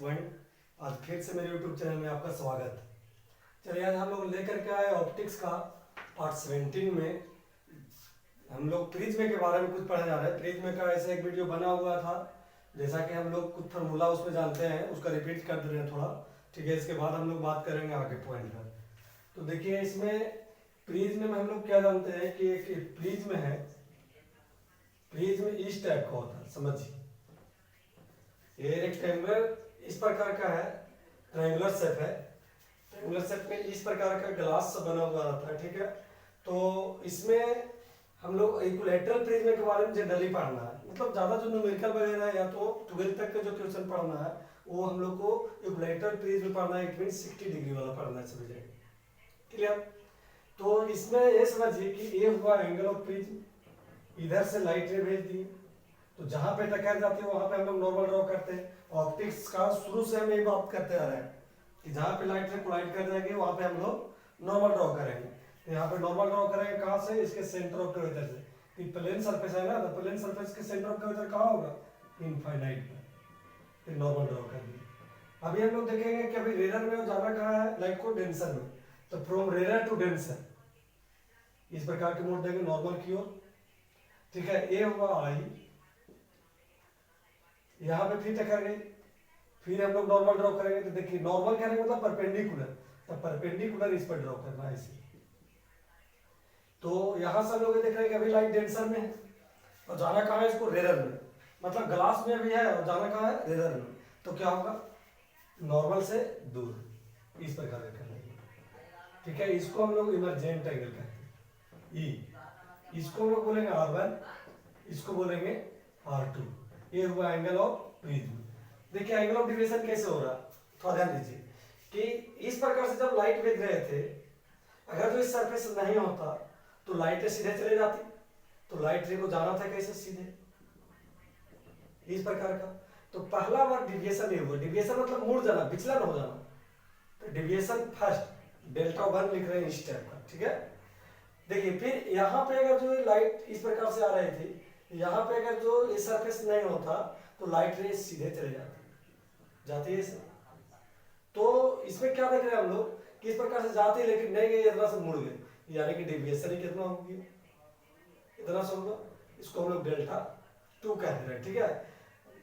Student, आज फिर से मेरे यूट्यूब चैनल में आपका स्वागत। चलिए आज हम लोग लेकर के आए ऑप्टिक्स का पार्ट 17 में हम लोग प्रिज्म के बारे में कुछ पढ़ने जा रहे हैं। प्रिज्म का ऐसे एक वीडियो बना हुआ था, जैसा कि हम लोग कुछ फार्मूला उसमें जानते हैं, उसका रिपीट कर दे रहे हैं थोड़ा, ठीक है। इसके बाद हम लोग बात करेंगे आगे पॉइंट पर। तो देखिए इसमें प्रिज्म में हम लोग क्या जानते हैं कि एक प्रिज्म है, प्रिज्म इस टाइप का होता है, समझिए। ये रेक्टेंगुलर इस प्रकार का है, ट्रायंगुलर शेप है। ट्रायंगुलर शेप में इस प्रकार का ग्लास बना हुआ रहता है, ठीक है। तो इसमें हम लोग इक्विलैटरल प्रिज्म के बारे में जनरली पढ़ना है, मतलब ज़्यादा जो न्यूमेरिकल वगैरह है या तो 12th तक का जो क्वेश्चन पढ़ना है वो हम लोग को इक्विलैटरल प्रिज्म पढ़ना है, इट मीन 60 डिग्री वाला पढ़ना है, समझ जाएंगे, क्लियर। तो इसमें ये समझिए कि ये हुआ एंगल ऑफ प्रिज्म, इधर से लाइट रे भेज दी, तो जहां पे टकरा जाती है वहां पे हम लोग नॉर्मल ड्रॉ करते हैं। ऑप्टिक्स का शुरू से हम यही बात करते आ रहे हैं कि जहां पे लाइट रे कोलाइड कर जाएगी वहां पे हम लोग नॉर्मल ड्रॉ करेंगे। तो यहाँ पे नॉर्मल ड्रॉ करेंगे कहाँ से, इसके सेंटर ऑफ कर्वेचर से। कि प्लेन सरफेस है ना, तो प्लेन सरफेस के सेंटर ऑफ कर्वेचर कहाँ होगा, इनफाइनाइट में। फिर नॉर्मल ड्रॉ कर दिए। अभी हम लोग देखेंगे कि अभी रेडर में जाना कहाँ है, लाइट को डेंसर में। तो फ्रॉम रेडर टू डेंसर इस प्रकार के मोड देंगे नॉर्मल की ओर, ठीक है। ए हुआ आई, यहाँ पे फिर टकरा गई, फिर हम लोग नॉर्मल ड्रॉ करेंगे। तो देखिए नॉर्मल क्या है, मतलब परपेंडिकुलर, तो परपेंडिकुलर इस पर ड्रॉ करना है इसे। तो यहां से हम लोग ये देख रहे हैं कि अभी लाइट डेंसर में है और जाना कहाँ है, इसको रेडर में, मतलब ग्लास में भी है और जाना कहाँ है, रेडर में। तो क्या होगा, नॉर्मल से दूर इस प्रकार का करना है, ठीक है। इसको हम लोग इमरजेंट एंगल कहते हैं, ई। इसको हम लोग बोलेंगे R1, इसको बोलेंगे R2। ये हुआ एंगल ऑफ प्रिज्म। देखिए एंगल ऑफ डिविएशन कैसे हो रहा, थोड़ा ध्यान दीजिए कि इस प्रकार से जब लाइट भेज रहे थे, अगर जो इस सरफेस नहीं होता तो लाइट रे सीधे चले जाती, तो लाइट रे को जाना था कैसे, सीधे इस प्रकार का। तो पहला बार डिविएशन ये हुआ, डिविएशन मतलब मुड़ जाना, विचलन हो जाना। तो डिविएशन फर्स्ट डेल्टा 1 लिख रहे हैं इस टाइप का, ठीक है। देखिए फिर यहाँ पे अगर जो लाइट इस प्रकार से आ रही थी, यहाँ पे अगर जो ये सरफेस नहीं होता तो लाइट रे सीधे चले जाती है इसे। तो इसमें क्या देख रहे हैं हम लोग कि इस प्रकार से जाती है लेकिन नहीं गई, इतना से मुड़ गए, यानी कि डिविएशन ही कितना होगी, इतना सा होगा। इसको हम लोग डेल्टा 2 कह दे रहे हैं, ठीक है।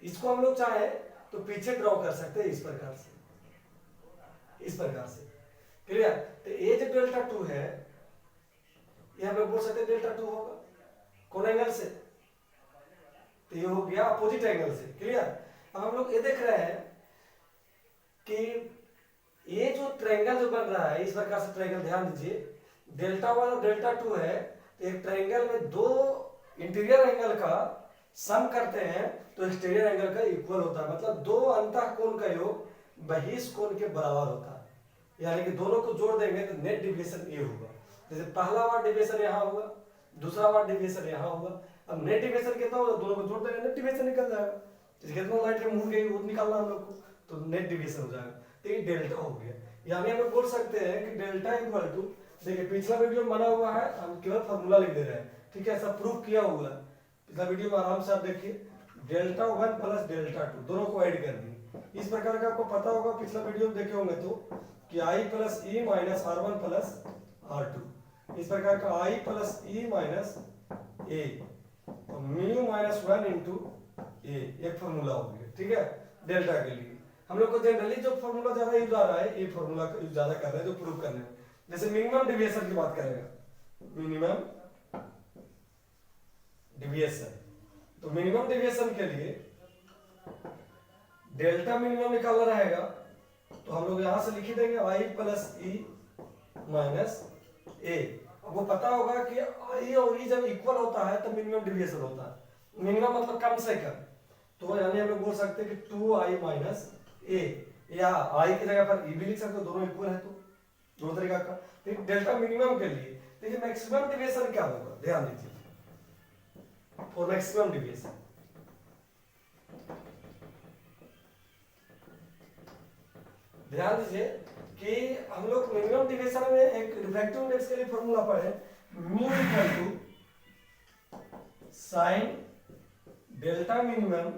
इसको हम लोग चाहे तो पीछे ड्रॉ कर सकते हैं इस प्रकार से, इस प्रकार से, क्लियर। तो ये जो डेल्टा 2 है ये हम लोग बोल सकते हैं डेल्टा 2 होगा, कौन एंगल से, तो ये हो गया अपोजिट एंगल से, क्लियर। अब हम लोग ये देख रहे हैं कि ये जो ट्रायंगल जो बन रहा है इस प्रकार से ट्रायंगल, ध्यान दीजिए डेल्टा 1 और डेल्टा 2 है, तो एक ट्रायंगल में दो इंटीरियर एंगल का सम करते हैं तो एक्सटीरियर एंगल का इक्वल होता है, मतलब दो अंतः कोण का योग बहिष कोण के बराबर होता है, यानी कि दोनों को जोड़ देंगे तो नेट डिविएशन ये होगा। जैसे पहला बार डिविएशन यहाँ हुआ, दूसरा बार डिविएशन यहाँ हुआ, अब नेट डिविएशन कितना होगा, दोनों को जोड़ देंगे नेट डिविएशन निकल जाएगा। तो कितना लाइट रे मुड़ गई वो निकालना हम लोग को, तो नेट डिविएशन हो जाएगा। तो ये डेल्टा हो गया, यानी हम लोग बोल सकते हैं कि डेल्टा इक्वल टू, देखिए पिछला वीडियो में बना हुआ है, हम केवल फार्मूला लिख दे रहे हैं, ठीक है, सब प्रूफ किया हुआ है। पिछला वीडियो में आराम से आप देखिए, डेल्टा 1 प्लस डेल्टा 2 दोनों को ऐड कर दिए इस प्रकार का। आपको पता होगा पिछला वीडियो में देखे होंगे तो कि I plus E minus R1 plus R2, इस प्रकार का I प्लस ई माइनस ए और म्यू माइनस 1 इंटू ए, एक फॉर्मूला हो गया, ठीक है, डेल्टा के लिए। हम लोग को जनरली जो फॉर्मूला ज्यादा यूज आ रहा है, ये फॉर्मूला यूज ज्यादा कर रहे हैं जो प्रूव करने में। जैसे मिनिमम डिविएशन की बात करेगा, मिनिमम डिविएशन, तो मिनिमम डिविएशन के लिए डेल्टा मिनिमम निकालना रहेगा, तो हम लोग यहां से लिख ही देंगे I प्लस ई माइनस ए। आपको पता होगा कि आई और ई जब इक्वल होता है तो मिनिमम डिविएशन होता है, मिनिमम मतलब कम से कम। तो यानी हम लोग बोल सकते हैं कि 2i माइनस ए, या i की जगह पर e भी लिख सकते हो, दोनों इक्वल है तो दो तरीका का। फिर डेल्टा मिनिमम के लिए देखिए मैक्सिमम डिविएशन क्या होगा, ध्यान दीजिए, फॉर मैक्सिमम डिविएशन ध्यान दीजिए कि हम लोग मिनिमम डिविएशन में एक रिफ्रैक्टिव इंडेक्स के लिए फॉर्मूला पढ़े, mu equal to sine delta minimum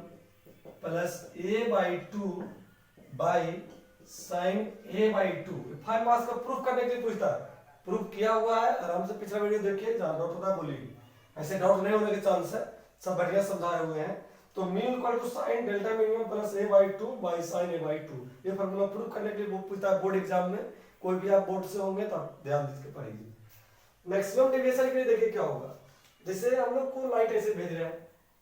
plus a/2 by sine A by 2। 5 marks का प्रूफ करने के लिए पूछता है, प्रूफ किया हुआ है, आराम से पिछला वीडियो देखिए, जहां डाउट होता है बोलिए, ऐसे डाउट नहीं होने के चांस है, सब बढ़िया समझाए हुए हैं। तो mu equal to sine delta minimum plus A by 2 by sine A by 2, ये फॉर्मूला प्रूफ करने के लिए वो पूछता है बोर्ड एग्जाम में, कोई भी आप बोर्ड से होंगे तो ध्यान दीजिए पढ़ेगी। मैक्सिमम डेविएशन के लिए देखिए क्या होगा, जैसे हम लोग को लाइट ऐसे भेज रहे हैं,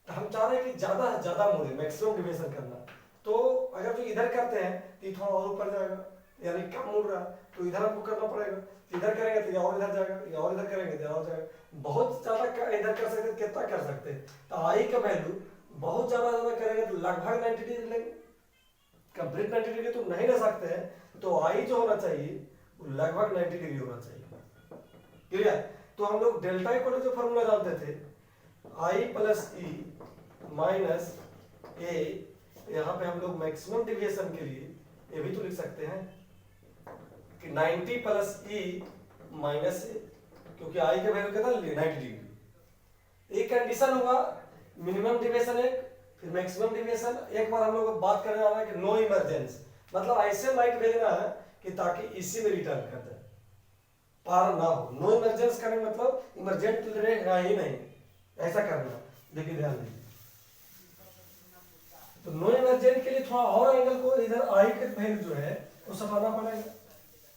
तो हम चाह रहे हैं कि ज्यादा से ज्यादा मुड़े, मैक्सिमम डेविएशन करना, तो अगर जो इधर करते हैं तो थोड़ा और ऊपर जाएगा, यानी कम मुड़ रहा है, तो इधर हमको करना पड़ेगा, इधर करेंगे तो या और इधर जाएगा, या और इधर करेंगे तो या और जाएगा, बहुत ज्यादा इधर कर सकते हैं, कितना कर सकते हैं, तो आई का वैल्यू बहुत ज्यादा करेंगे तो लगभग 90 डिग्री लेंगे, कंप्लीट 90 डिग्री तो नहीं ले सकते हैं, तो आई जो होना चाहिए वो लगभग 90 डिग्री होना चाहिए। क्लियर? तो हम लोग डेल्टा इक्वल जो फॉर्मूला जानते थे, आई प्लस ई माइनस ए, यहाँ पे हम लोग मैक्सिमम डेविएशन के लिए ये भी तो लिख सकते हैं कि 90 प्लस ई माइनस ए, क्योंकि आई के वैल्यू कितना 90 डिग्री। एक कंडीशन हुआ मिनिमम डेविएशन एक, फिर मैक्सिमम डेविएशन। एक बार हम लोग बात करने वाला है कि नो इमरजेंस, मतलब ऐसे लाइट भेजना है कि ताकि इसी में रिटर्न कर दे, पार ना हो। नो इमरजेंस करने मतलब इमरजेंट रहेगा ही नहीं, ऐसा करना, देखिए ध्यान दीजिए। तो नो इमरजेंट के लिए थोड़ा और एंगल को इधर आई के वैल्यू जो है वो सटाना पड़ेगा,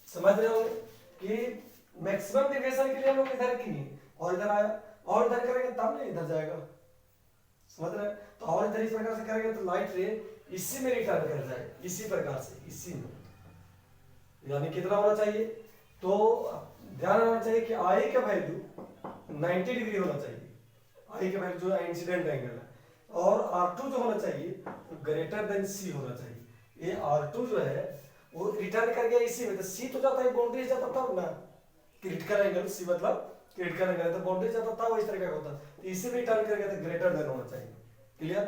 समझ रहे होंगे कि मैक्सिमम डेविएशन के लिए हम लोग इधर किए और इधर आया, और इधर करेंगे तब नहीं इधर जाएगा, समझ रहे हैं? तो और इधर इस प्रकार से करेंगे तो लाइट रे इसी में रिटर्न कर जाएगा, इसी प्रकार से, इसी में, यानी कितना होना चाहिए, तो ध्यान रखना चाहिए कि आई का वैल्यू 90 डिग्री होना चाहिए, आई का वैल्यू जो है इंसिडेंट एंगल है, और R2 जो होना चाहिए वो ग्रेटर देन C होना चाहिए। ये R2 जो है वो रिटर्न कर गया इसी में, तो C तो जाता है बाउंड्री जाता तब ना, क्रिटिकल एंगल C मतलब क्रिटिकल एंगल है, तो बाउंड्री जाता था वो इस तरह का होता, तो इसी में रिटर्न कर गया तो ग्रेटर देन होना चाहिए। क्लियर?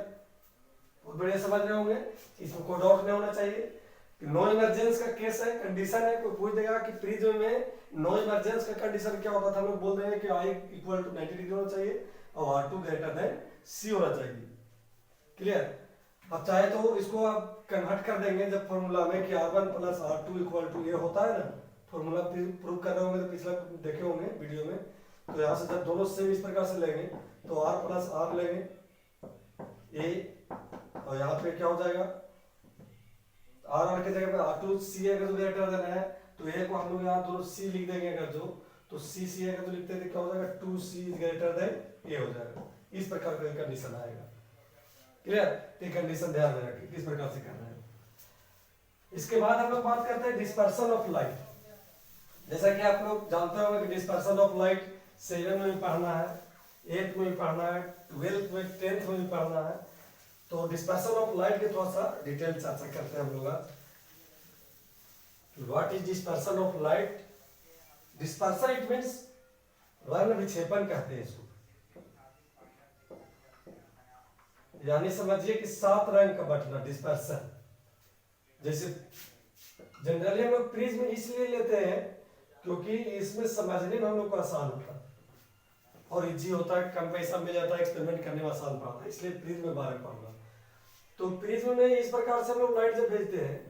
बहुत बढ़िया समझ रहे होंगे, इसमें कोई डाउट नहीं होना चाहिए। नो इमरजेंस का केस है, कंडीशन है, कोई पूछ देगा कि प्रिज्म में नो इमरजेंस का कंडीशन क्या होता था, हम लोग बोल देंगे कि आई इक्वल टू 90 डिग्री होना चाहिए और R2 ग्रेटर देन C होना चाहिए। क्लियर? अब चाहे तो इसको आप कन्वर्ट कर देंगे जब फॉर्मूला में कि R1 plus R2 equal to ये होता है ना, फॉर्मूला प्रूव कर रहे होंगे तो पिछला देखे होंगे वीडियो में, तो यहाँ से जब दोनों सेम इस प्रकार से लेंगे तो R प्लस R लेंगे ए, और यहाँ पे क्या हो जाएगा R के जगह पे R2 C अगर जो ग्रेटर देन है तो ए को हम लोग यहाँ दोनों C लिख देंगे, अगर जो तो C अगर जो लिखते हैं क्या हो जाएगा 2C ग्रेटर देन ए हो जाएगा, इस प्रकार का कंडीशन आएगा। क्लियर? तो कंडीशन ध्यान में रखिए किस प्रकार से करना है। इसके बाद हम लोग बात करते हैं डिस्पर्सन ऑफ लाइट। जैसा कि आप लोग जानते होंगे कि डिस्पर्सन ऑफ लाइट 7 में भी पढ़ना है, 8 में भी पढ़ना है, 12 में 10th में भी पढ़ना है, तो डिस्पर्सन ऑफ लाइट के थोड़ा सा डिटेल चर्चा करते हैं हम लोग आज। What is dispersion of light? Dispersion it means वर्ण विक्षेपन कहते हैं इसको, यानी समझिए कि 7 रंग का बटना डिस्पर्सन। जैसे जनरली हम लोग प्रिज्म इसलिए लेते हैं क्योंकि इसमें समझने में हम लोग को आसान होता है और इजी होता है, कम पैसा मिल जाता है, एक्सपेरिमेंट करने में आसान पड़ता है, इसलिए प्रिज्म में बारे में पढ़ना। तो प्रिज्म में इस प्रकार से हम लोग लाइट जब भेजते हैं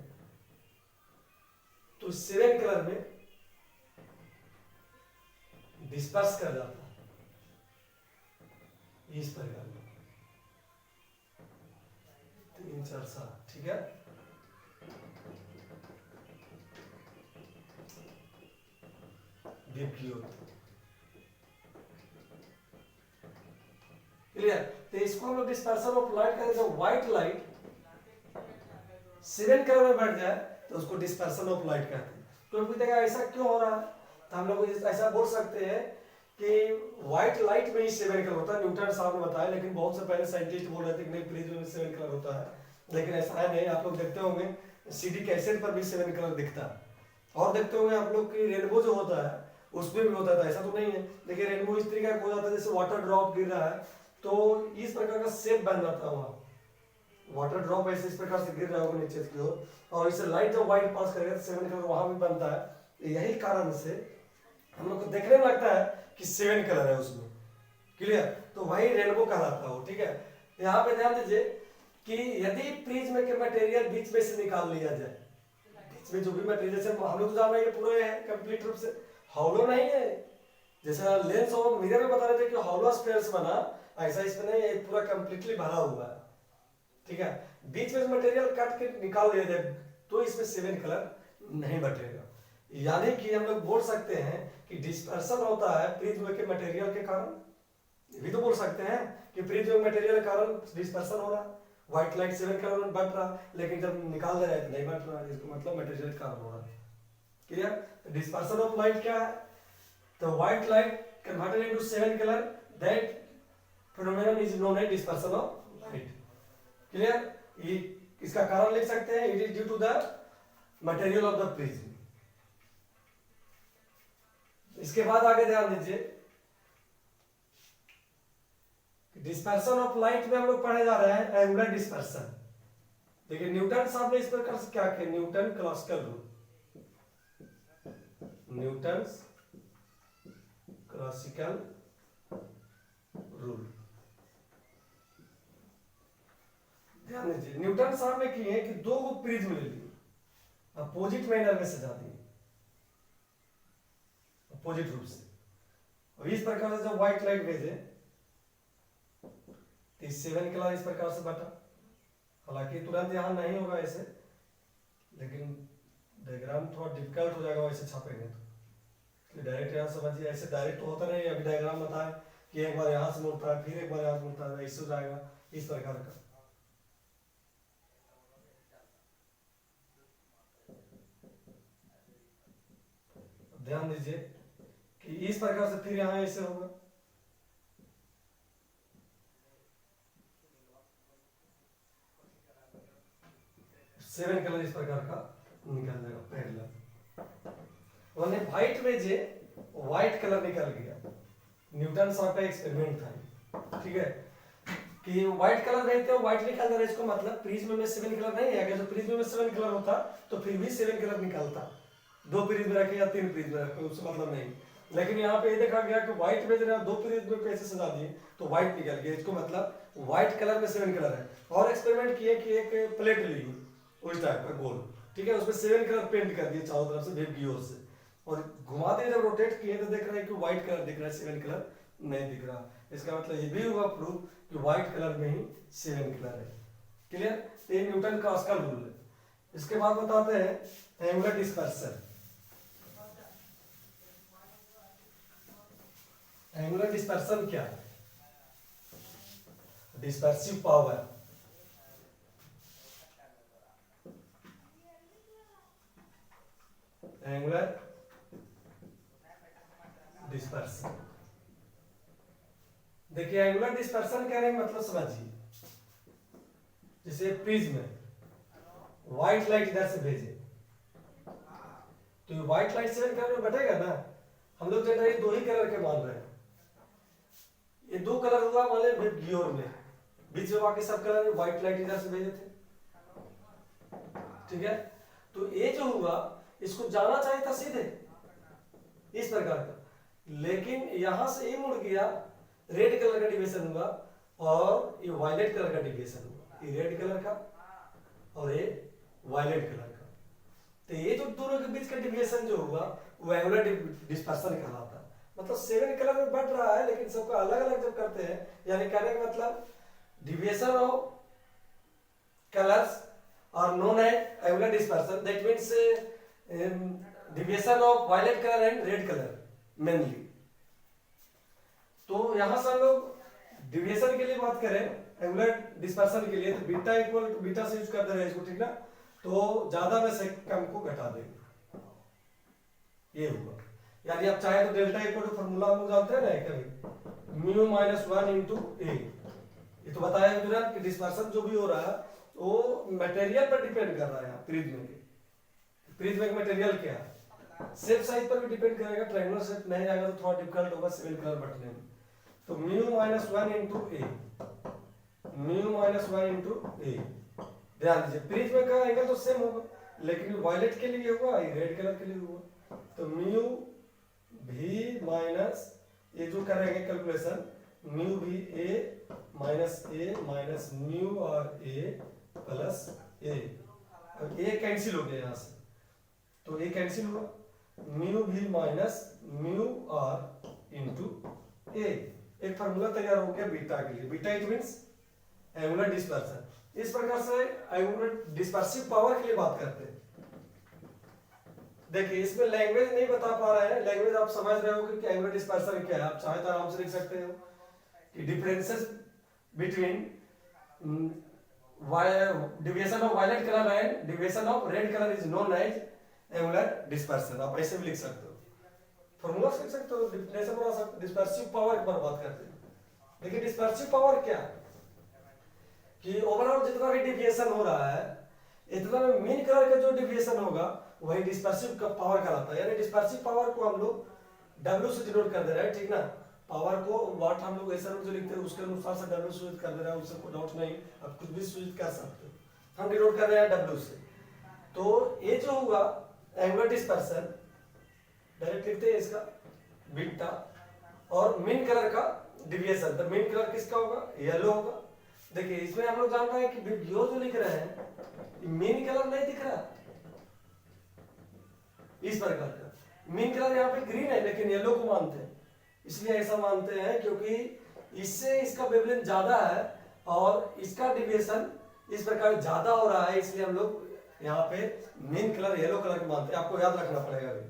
तो 7 कलर में डिस्पर्स कर जाता है इस प्रकार में, 3 4 7, ठीक है। क्लियर? तो इसको हम लोग डिस्पर्सन ऑफ लाइट कहते हैं। व्हाइट लाइट 7 कलर में बढ़ जाए तो उसको डिस्पर्सन ऑफ लाइट कहते हैं। तो पूछेगा ऐसा क्यों हो रहा है, तो हम लोग ऐसा बोल सकते हैं कि व्हाइट लाइट में ही 7 कलर होता है, न्यूटन साहब ने बताया, लेकिन बहुत से पहले साइंटिस्ट बोल रहे थे कि नहीं प्रिज्म में 7 कलर होता है, लेकिन ऐसा है नहीं। आप लोग देखते होंगे CD कैसेट पर भी 7 कलर दिखता है, और देखते होंगे आप लोग की रेनबो जो होता है उसमें भी होता था, ऐसा तो नहीं है, लेकिन रेनबो इस तरीके का हो जाता है जैसे वाटर ड्रॉप गिर रहा है तो इस प्रकार का शेप बन जाता है, वहाँ वाटर ड्रॉप ऐसे इस प्रकार से गिर रहा होगा नीचे की ओर, और इससे लाइट जब व्हाइट पास करेगा तो 7 कलर वहां भी बनता है। यही कारण से हम लोग को देखने में लगता है कि 7 कलर है उसमें। क्लियर? तो वही रेनबो कहलाता है वो, ठीक है। यहाँ पे ध्यान दीजिए कि यदि प्रिज्म के मटेरियल बीच में से निकाल लिया जाए, बीच में जो भी मटेरियल से हम लोग तो जान रहे हैं पूरे है कंप्लीट रूप से हॉलो नहीं है, जैसा लेंस और मिरर में बता रहे थे कि हॉलो स्फीयर्स बना, ऐसा इसमें नहीं है, पूरा कंप्लीटली भरा हुआ है, ठीक है। बीच में मटेरियल काट के निकाल दिया जाए तो इसमें 7 कलर नहीं बटेगा, यानी कि हम लोग बोल सकते हैं कि डिस्पर्सन होता है प्रिज्म के मटेरियल के कारण, ये भी तो बोल सकते हैं कि प्रिज्म के मटेरियल के कारण डिस्पर्सन हो रहा है, व्हाइट लाइट 7 कलर में बट रहा, लेकिन जब निकाल दे रहा है तो नहीं बट रहा है, इसका मतलब मटेरियल के कारण हो रहा है। क्लियर। डिस्पर्सन ऑफ लाइट क्या है, तो white light converted into 7 colour, that phenomenon is known as dispersion of light. Clear. इसका कारण लिख सकते हैं, it is due to the material of the prism. इसके बाद आगे ध्यान दीजिए, डिस्पर्सन ऑफ लाइट में हम लोग पढ़े जा रहे हैं एंगुलर डिस्पर्सन। देखिए न्यूटन साहब ने इस प्रकार से क्या किया, Newton classical rule, Newton classical rule, ध्यान दीजिए न्यूटन साहब ने किए कि दो को प्रिज्म ले लिए, अपोजिट मैनर में सजा दिए, अपोजिट रूप से, और इस प्रकार से जब व्हाइट लाइट भेजे तो 7 कलर इस प्रकार से बटा, हालांकि तुरंत यहां नहीं होगा ऐसे, लेकिन डायग्राम थोड़ा डिफिकल्ट हो जाएगा वैसे छापेंगे तो डायरेक्ट यहां समझिए, ऐसे डायरेक्ट तो होता नहीं, अभी डायग्राम बताए कि एक बार यहां से मुड़ता है फिर एक बार यहां से मुड़ता है, ऐसे हो जाएगा इस प्रकार का। ध्यान दीजिए कि इस प्रकार से फिर यहां ऐसे होगा, 7 कलर इस प्रकार का निकल जाएगा पैरेलल। और व्हाइट में जे व्हाइट कलर निकल गया, न्यूटन साहब का एक्सपेरिमेंट था, ठीक है, कि व्हाइट कलर भेजते हो व्हाइट निकल जा रहा है, इसको मतलब प्रिज्म में 7 कलर नहीं है, अगर प्रिज्म में 7 कलर होता तो फिर भी 7 कलर निकलता, 2 प्रिज्म रखे या 3 प्रिज्म रखे उससे मतलब नहीं, लेकिन यहाँ पे ये देखा गया कि व्हाइट भेज रहे हैं 2 प्रिज्म में कैसे सजा दिए तो व्हाइट निकल गया, इसको मतलब व्हाइट कलर में 7 कलर है। और एक्सपेरिमेंट किए कि एक प्लेट ली उस टाइप का गोल, ठीक है, उसमें 7 कलर पेंट कर दिए चारों तरफ से वेब की ओर से, और घुमाते जब रोटेट किए तो देख रहे हैं कि व्हाइट कलर दिख रहा है, 7 कलर नहीं दिख रहा। इसका मतलब ये भी हुआ प्रूफ कि व्हाइट कलर में ही 7 कलर है। क्लियर। ये न्यूटन का क्लासिकल रूल है। इसके बाद बताते हैं एंगुलर डिस्पर्सन। एंगुलर डिस्पर्सन क्या है, डिस्पर्सिव पावर, एंगुलर डिस्पर्सन। देखिए एंगुलर डिस्पर्सन कहने का मतलब समझिए, जैसे प्रिज्म में व्हाइट लाइट इधर से भेजे तो ये व्हाइट लाइट 7 कलर में बटेगा ना, हम लोग जनरली 2 ही कलर के मान रहे हैं, ये 2 कलर हुआ मान ले गियोर में, बीच में बाकी सब कलर व्हाइट लाइट इधर से भेजे थे, ठीक है। तो ये जो हुआ इसको जाना चाहिए था सीधे इस प्रकार का, लेकिन यहां से ये मुड़ गया, रेड कलर का डिविएशन हुआ और ये वायलेट कलर का डिविएशन हुआ, ये रेड कलर का और ये वायलेट कलर का, तो ये जो दोनों के बीच का डिविएशन जो हुआ वो एंगुलर डिस्पर्सन कहलाता है। मतलब 7 कलर में बढ़ रहा है लेकिन सबका अलग अलग जब करते हैं, यानी कहने का मतलब deviation of colours are known as angular dispersion, that means deviation of violet colour and red colour mainly. तो यहां से हम लोग डिविएशन के लिए बात करें एंगुलर डिस्पर्सन के लिए, तो बीटा इक्वल टू बीटा से यूज कर दे रहे हैं इसको, ठीक ना, तो ज्यादा में से कम को घटा देंगे, ये हुआ। यानी आप चाहे तो डेल्टा इक्वल टू फार्मूला हम लोग जानते हैं ना कभी, म्यू माइनस 1 इंटू ए, ये तो बताया तुरंत कि डिस्पर्सन जो भी हो रहा है वो मटेरियल पर डिपेंड कर रहा है, प्रिज्म के, प्रिज्म का मटेरियल क्या है, शेप साइज पर भी डिपेंड करेगा, ट्रायंगुलर शेप नहीं आएगा तो थोड़ा डिफिकल्ट होगा 7 कलर बटने में। तो म्यू माइनस 1 इंटू ए, म्यू माइनस 1 इंटू ए, ध्यान दीजिए प्रिज्म का एंगल तो सेम होगा, लेकिन वायलेट के लिए हुआ ये रेड कलर के लिए हुआ, तो म्यू भी माइनस ये जो करेंगे calculation mu v a minus a minus mu r a plus a, अब ए कैंसिल हो गया यहाँ से, तो ए कैंसिल हुआ, mu v minus mu r into a. एक फार्मूला तैयार हो गया बीटा के लिए, beta it means angular dispersion. इस प्रकार से एंगुलर डिस्पर्सिव पावर के लिए बात करते हैं। देखिए इसमें लैंग्वेज नहीं बता पा रहे हैं, लैंग्वेज आप समझ रहे हो कि एंगुलर डिस्पर्सन क्या है, आप चाहे तो आराम से लिख सकते हो कि differences between deviation of violet colour and deviation of red colour is known as angular dispersion. आप ऐसे भी लिख सकते हो, फॉर्मूला लिख सकते हो, डिफिनेशन बना सकते हो। डिस्पर्सिव पावर की बात करते हैं। देखिए डिस्पर्सिव पावर क्या है कि ओवरऑल जितना भी डिविएशन हो रहा है, इतना में मीन कलर का जो डिविएशन होगा वही डिस्पर्सिव पावर कहलाता है। यानी डिस्पर्सिव पावर को हम लोग W से डिनोट कर दे रहे हैं, ठीक ना। पावर को वाट हम लोग ऐसा रूप से लिखते हैं, उसके अनुसार से W सूचित कर दे रहा है, उससे कोई डाउट नहीं, आप कुछ भी सूचित कर सकते हो। हम डिनोट कर रहे हैं W से, तो ये जो होगा एंगुलर डिस्पर्सन, डायरेक्ट लिखते हैं इसका बीटा, और मीन कलर का डिविएशन, तो मीन कलर किसका होगा, येलो होगा। देखिए इसमें हम लोग जान रहे हैं कि यो जो लिख रहे हैं मीन कलर नहीं दिख रहा, इस प्रकार का मीन कलर यहाँ पे ग्रीन है लेकिन येलो को मानते हैं, इसलिए ऐसा मानते हैं क्योंकि इससे इसका वेवलेंथ ज्यादा है और इसका डिविएशन इस प्रकार ज्यादा हो रहा है, इसलिए हम लोग यहाँ पे मीन कलर येलो कलर को मानते हैं। आपको याद रखना पड़ेगा, अभी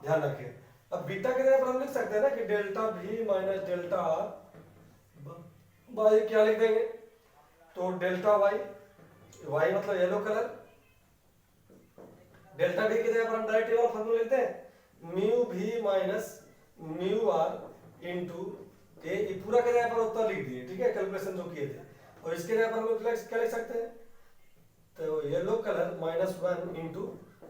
ध्यान रखिए। अब बीटा के जगह पर हम लिख सकते हैं ना कि delta V minus delta R by क्या लिख देंगे, तो डेल्टा वाई, वाई मतलब येलो कलर, डेल्टा V की जगह पर हम डायरेक्ट ये फॉर्मूला लिखते हैं mu V minus mu r into a, पूरा के जगह पर उत्तर लिख दिए, ठीक है, कैलकुलेशन जो किए थे। और इसके जगह पर हम लोग क्या लिख सकते हैं, तो येलो कलर माइनस 1 इंटू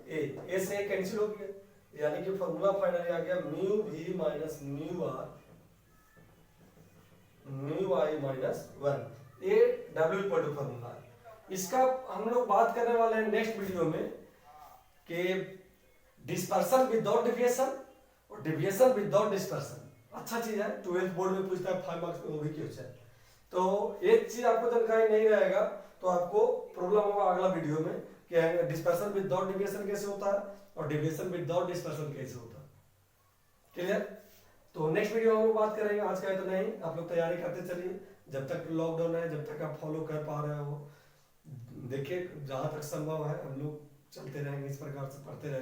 ए से कैंसिल हो गया, यानी कि फॉर्मूला फाइनली आ गया mu V minus mu R mu I minus 1, ये W इक्वल टू फॉर्मूला है। इसका हम लोग बात करने वाले हैं नेक्स्ट वीडियो में कि डिस्पर्सन विदाउट डिविएशन और डिविएशन विदाउट डिस्पर्सन। अच्छा चीज है, 12th बोर्ड में पूछता है 5 मार्क्स में, वो भी क्वेश्चन। तो एक चीज आपको जानकारी नहीं रहेगा तो आपको प्रॉब्लम होगा अगला वीडियो में कि डिस्पर्सन विदाउट डिविएशन कैसे होता है और डिविएशन विदाउट डिस्पर्सन कैसे होता है। क्लियर? तो नेक्स्ट वीडियो में हम लोग बात करेंगे, आज का इतना ही। आप लोग तैयारी करते चलिए, जब तक लॉकडाउन है, जब तक आप फॉलो कर पा रहे हो, देखिए जहां तक संभव है हम लोग चलते रहेंगे, इस प्रकार से पढ़ते रहेंगे।